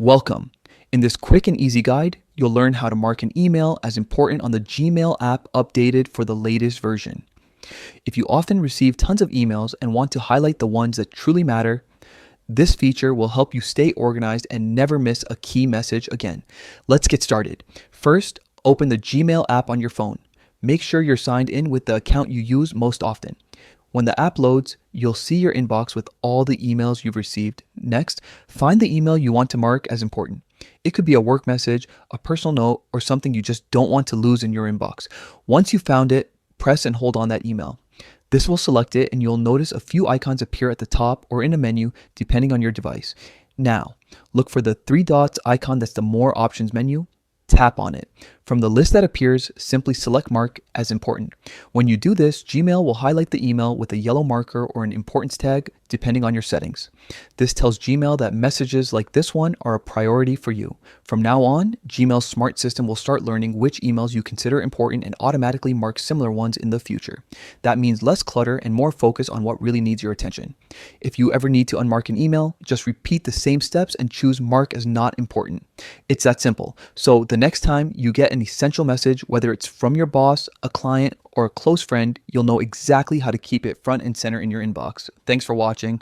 Welcome. In this quick and easy guide, you'll learn how to mark an email as important on the Gmail app updated for the latest version. If you often receive tons of emails and want to highlight the ones that truly matter, this feature will help you stay organized and never miss a key message again. Let's get started. First, open the Gmail app on your phone. Make sure you're signed in with the account you use most often. When the app loads, you'll see your inbox with all the emails you've received. Next, find the email you want to mark as important. It could be a work message, a personal note, or something you just don't want to lose in your inbox. Once you've found it, press and hold on that email. This will select it and you'll notice a few icons appear at the top or in a menu depending on your device. Now, look for the three dots icon that's the More Options menu. Tap on it. From the list that appears, simply select Mark as important. When you do this, Gmail will highlight the email with a yellow marker or an importance tag, depending on your settings. This tells Gmail that messages like this one are a priority for you. From now on, Gmail's smart system will start learning which emails you consider important and automatically mark similar ones in the future. That means less clutter and more focus on what really needs your attention. If you ever need to unmark an email, just repeat the same steps and choose Mark as not important. It's that simple. So the next time you get an essential message, whether it's from your boss, a client, or a close friend, you'll know exactly how to keep it front and center in your inbox. Thanks for watching.